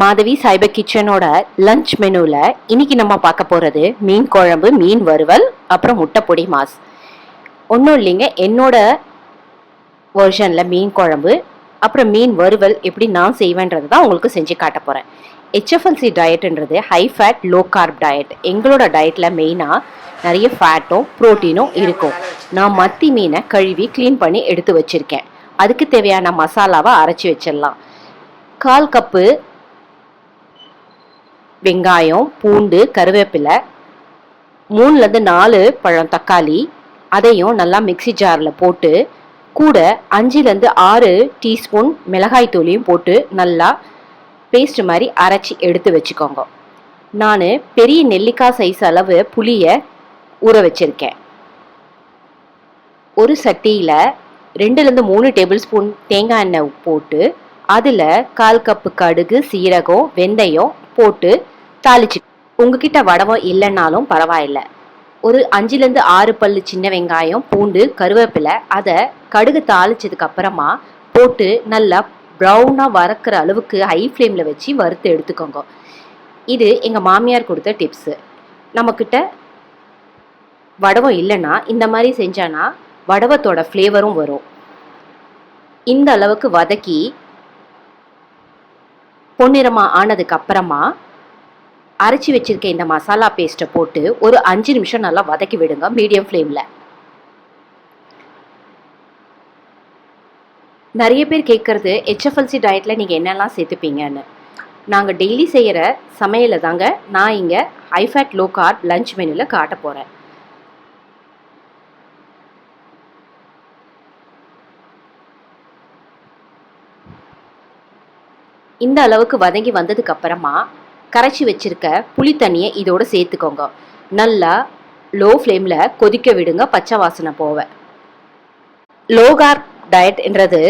மாதவி சைபர் கிச்சனோட lunch மெனுவில் இன்னைக்கு நம்ம பார்க்க போகிறது மீன் குழம்பு, மீன் வறுவல், அப்புறம் முட்டை பொடி மாஸ். ஒன்றும் இல்லைங்க, என்னோட வெர்ஷனில் மீன் குழம்பு அப்புறம் மீன் வறுவல் எப்படி நான் செய்வேன்றது தான் உங்களுக்கு செஞ்சு காட்ட போகிறேன். ஹெச்எஃப்எல்சி டயட்டுன்றது high fat low carb diet. எங்களோட டயட்டில் மெயினாக நிறைய ஃபேட்டும் ப்ரோட்டீனும் இருக்கும். நான் மத்தி மீனை கழுவி க்ளீன் பண்ணி எடுத்து வச்சுருக்கேன். அதுக்கு தேவையான மசாலாவை அரைச்சி வச்சிடலாம். 1/4 கப்பு வெங்காயம், பூண்டு, கருவேப்பிலை, 3லேருந்து 4 பழம் தக்காளி, அதையும் நல்லா மிக்சி ஜாரில் போட்டு கூட 5லேருந்து 6 டீஸ்பூன் மிளகாய் தூளையும் போட்டு நல்லா பேஸ்ட் மாதிரி அரைச்சி எடுத்து வச்சுக்கோங்க. நான் பெரிய நெல்லிக்காய் சைஸ் அளவு புளியை ஊற வச்சுருக்கேன். ஒரு சட்டியில் 2லேருந்து 3 டேபிள் ஸ்பூன் தேங்காய் எண்ணெய் போட்டு அதில் 1/4 கப்பு கடுகு, சீரகம், வெந்தயம் போட்டு தாளிச்சு. உங்ககிட்ட வடவம் இல்லைன்னாலும் பரவாயில்லை. ஒரு 5லேருந்து 6 பல்லு சின்ன வெங்காயம், பூண்டு, கருவேப்பிலை, அதை கடுகு தாளிச்சதுக்கு அப்புறமா போட்டு நல்லா ப்ரௌனாக வறுக்கிற அளவுக்கு ஹை ஃப்ளேமில் வச்சு வறுத்து எடுத்துக்கோங்க. இது எங்கள் மாமியார் கொடுத்த டிப்ஸு. நம்மக்கிட்ட வடவம் இல்லைன்னா இந்த மாதிரி செஞ்சானா வடவத்தோட ஃப்ளேவரும் வரும். இந்த அளவுக்கு வதக்கி பொன்னிறமாக ஆனதுக்கு அப்புறமா அரைச்சி வச்சிருக்க இந்த மசாலா பேஸ்ட்டை போட்டு ஒரு 5 நிமிஷம் நல்லா வதக்கி விடுங்க மீடியம் ஃப்ளேமில். நிறைய பேர் கேட்குறது ஹெச்எஃப்எல்சி டயட்டில் நீங்கள் என்னெல்லாம் சேர்த்துப்பீங்கன்னு. நாங்கள் டெய்லி செய்கிற சமையலை தாங்க நான் இங்கே high fat low carb lunch மெனுவில் காட்ட போகிறேன். இந்த அளவுக்கு வதங்கி வந்ததுக்கு அப்புறமா கரைச்சி வச்சிருக்க புளி தண்ணியை இதோடு சேர்த்துக்கோங்க. நல்லா லோ ஃப்ளேமில் கொதிக்க விடுங்க, பச்சை வாசனை போவ. லோ கார்ப் டயட்ன்றது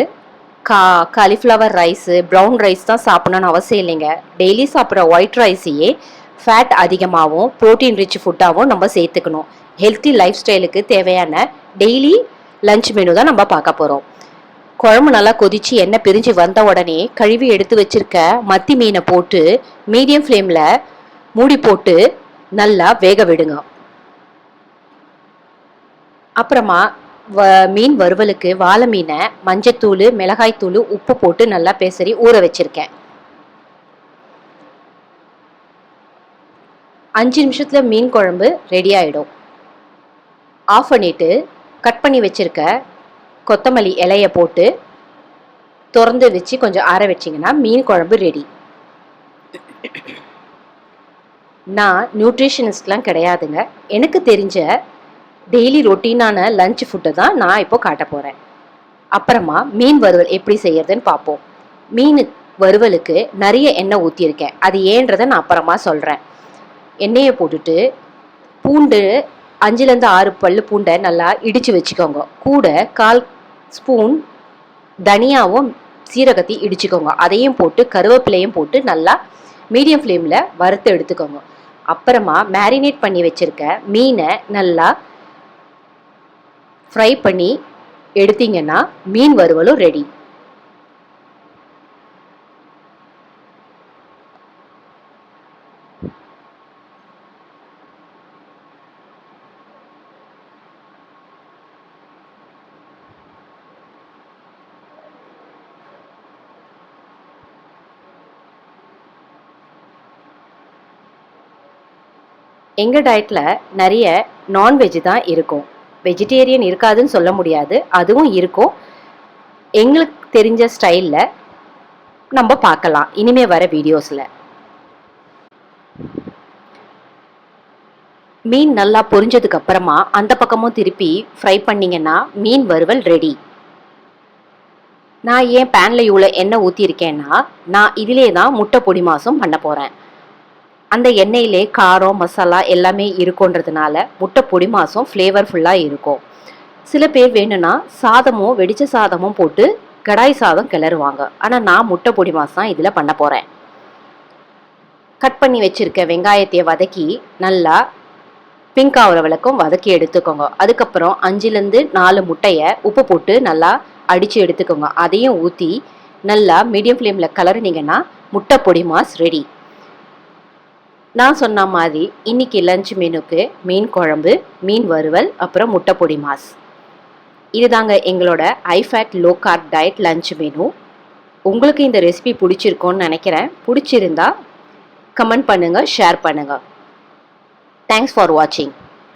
காலிஃப்ளவர் ரைஸு, ப்ரௌன் ரைஸ் தான் சாப்பிடணும்னு அவசியம் இல்லைங்க. டெய்லி சாப்பிட்ற ஒயிட் ரைஸையே ஃபேட் அதிகமாகவும் ப்ரோட்டீன் ரிச் ஃபுட்டாகவும் நம்ம சேர்த்துக்கணும். ஹெல்த்தி லைஃப் ஸ்டைலுக்கு தேவையான டெய்லி லஞ்ச் மெனு தான் நம்ம பார்க்க போகிறோம். குழம்பு நல்லா கொதிச்சு எண்ணெய் பிரிஞ்சு வந்த உடனே கழுவி எடுத்து வச்சிருக்க மத்தி மீனை போட்டு மீடியம் ஃப்ளேமில் மூடி போட்டு நல்லா வேக விடுங்க. அப்புறமா மீன் வறுவலுக்கு வாழை மீனை மஞ்சத்தூள், மிளகாய்த்தூள், உப்பு போட்டு நல்லா பேசரி ஊற வச்சிருக்கேன். 5 நிமிஷத்தில் மீன் குழம்பு ரெடி ஆகிடும். ஆஃப் பண்ணிவிட்டு கட் பண்ணி வச்சிருக்க கொத்தமல்லி இலையை போட்டு திறந்து வச்சு கொஞ்சம் ஆற வச்சிங்கன்னா மீன் குழம்பு ரெடி. நான் நியூட்ரிஷனிஸ்ட்லாம் கிடையாதுங்க. எனக்கு தெரிஞ்ச டெய்லி ரொட்டீனான லஞ்ச் ஃபுட்டை தான் நான் இப்போ காட்ட போகிறேன். அப்புறமா மீன் வறுவல் எப்படி செய்யறதுன்னு பார்ப்போம். மீன் வறுவலுக்கு நிறைய எண்ணெய் ஊற்றியிருக்கேன். அது ஏன்றதை நான் அப்புறமா சொல்கிறேன். எண்ணெயை போட்டுட்டு பூண்டு 5லேருந்து 6 பல்லு பூண்டை நல்லா இடித்து வச்சுக்கோங்க. கூட 1/4 ஸ்பூன் தனியாவும் சீரகத்தையும் இடிச்சுக்கோங்க. அதையும் போட்டு கருவேப்பிலையும் போட்டு நல்லா மீடியம் ஃப்ளேமில் வறுத்து எடுத்துக்கோங்க. அப்புறமா மேரினேட் பண்ணி வச்சுருக்க மீனை நல்லா ஃப்ரை பண்ணி எடுத்தீங்கன்னா மீன் வறுவலும் ரெடி. எங்கள் டயட்டில் நிறைய நான்வெஜ் தான் இருக்கும். வெஜிடேரியன் இருக்காதுன்னு சொல்ல முடியாது, அதுவும் இருக்கும். எங்களுக்கு தெரிஞ்ச ஸ்டைலில் நம்ம பார்க்கலாம் இனிமே வர வீடியோஸில். மீன் நல்லா பொரிஞ்சதுக்கு அப்புறமா அந்த பக்கமும் திருப்பி ஃப்ரை பண்ணிங்கன்னா மீன் வறுவல் ரெடி. நான் ஏன் பேனில் இவ்வளோ எண்ணெய் ஊற்றியிருக்கேன்னா நான் இதிலே தான் முட்டை பொடி மாசும் பண்ண போகிறேன். அந்த எண்ணெயிலே காரம், மசாலா எல்லாமே இருக்குன்றதுனால முட்டை பொடி மாசும் ஃப்ளேவர்ஃபுல்லாக இருக்கும். சில பேர் வேணும்னா சாதமும் வெடிச்ச சாதமும் போட்டு கடாய் சாதம் கிளறுவாங்க. ஆனால் நான் முட்டை பொடி மாசம் தான் இதில் பண்ண போகிறேன். கட் பண்ணி வச்சுருக்க வெங்காயத்தை வதக்கி நல்லா பிங்க் ஆகிற வரைக்கும் வதக்கி எடுத்துக்கோங்க. அதுக்கப்புறம் 5லேருந்து 4 முட்டையை உப்பு போட்டு நல்லா அடித்து எடுத்துக்கோங்க. அதையும் ஊற்றி நல்லா மீடியம் ஃப்ளேமில் கலரினீங்கன்னா முட்டை பொடி மாஸ் ரெடி. நான் சொன்ன மாதிரி இன்னைக்கு லஞ்ச் மெனுக்கு மீன் குழம்பு, மீன் வறுவல், அப்புறம் முட்டை பொடி மாஸ். இதுதாங்க எங்களோட high fat low carb diet lunch menu. உங்களுக்கு இந்த ரெசிபி பிடிச்சிருக்கோன்னு நினைக்கிறேன். பிடிச்சிருந்தா கமெண்ட் பண்ணுங்கள், ஷேர் பண்ணுங்கள். தேங்க்ஸ் ஃபார் வாட்சிங்.